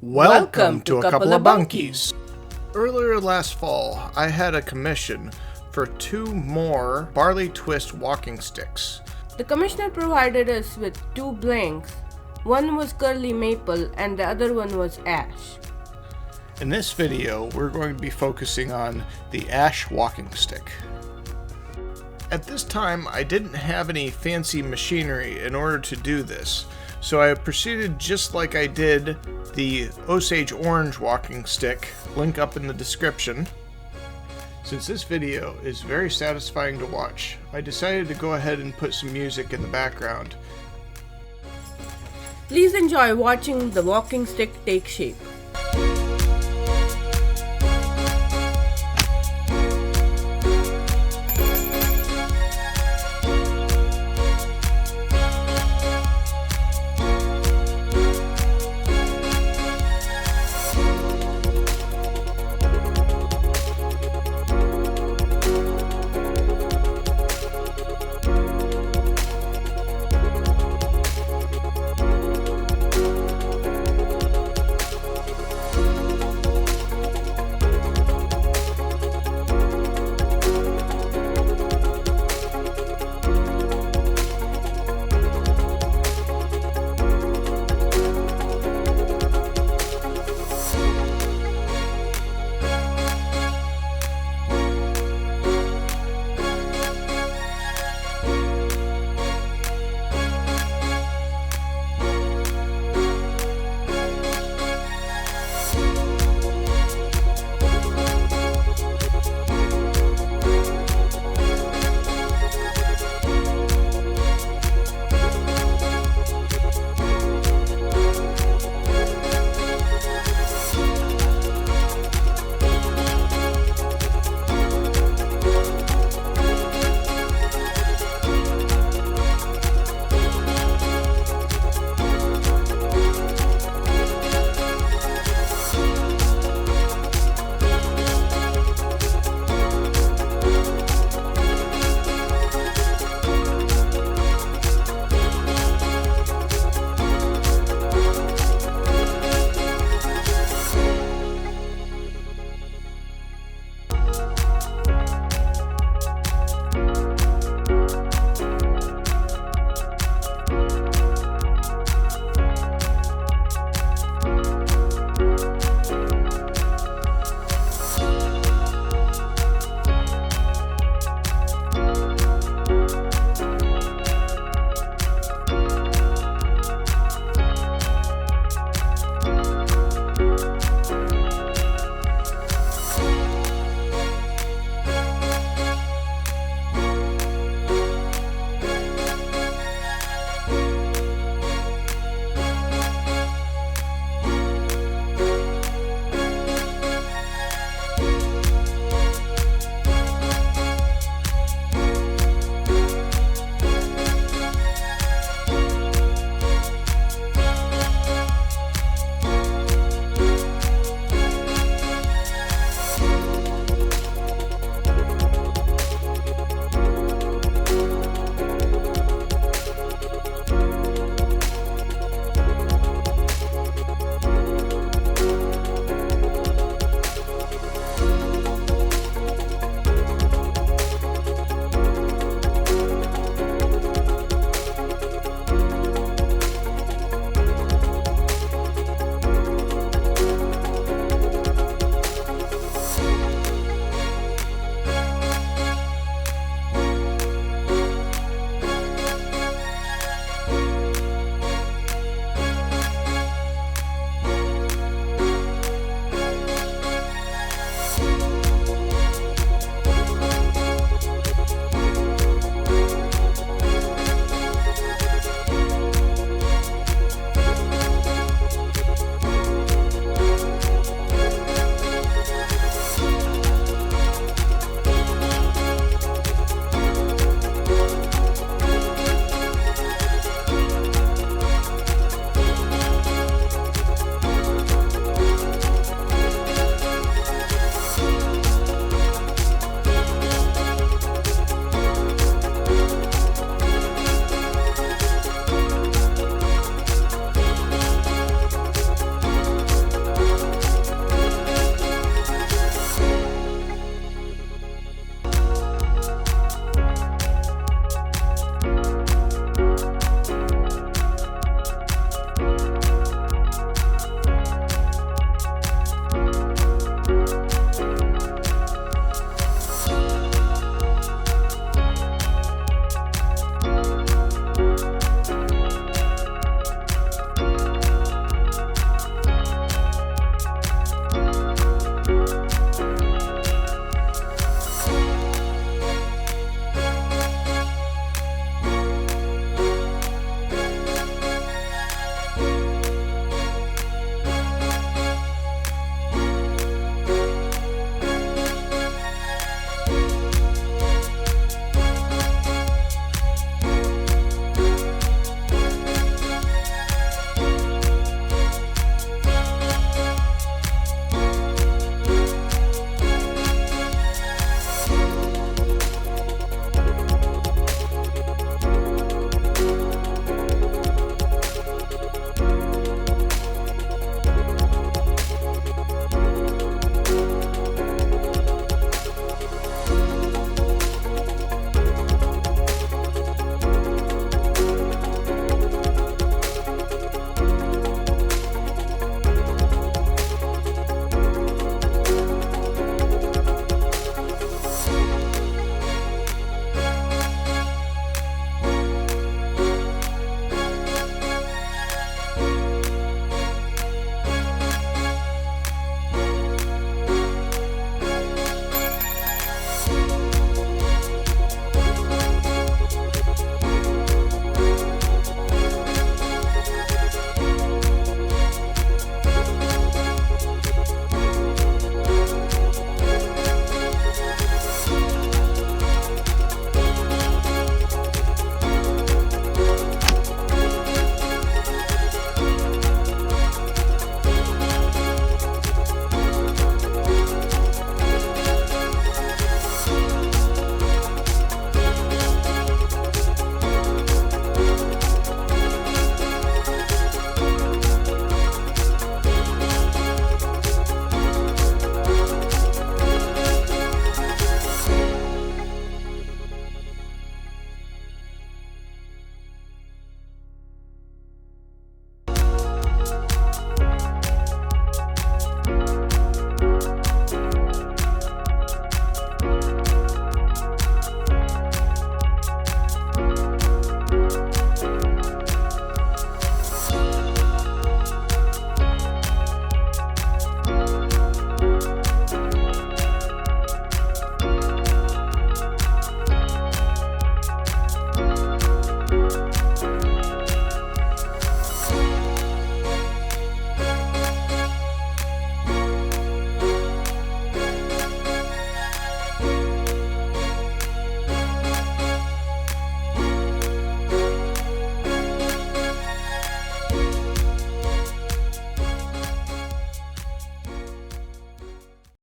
Welcome to a couple of bunkies. Earlier last fall, I had a commission for 2 more Barley Twist walking sticks. The commissioner provided us with 2 blanks. One was curly maple and the other one was ash. In this video, we're going to be focusing on the ash walking stick. At this time, I didn't have any fancy machinery in order to do this, so I proceeded just like I did the Osage Orange walking stick, link up in the description. Since this video is very satisfying to watch, I decided to go ahead and put some music in the background. Please enjoy watching the walking stick take shape.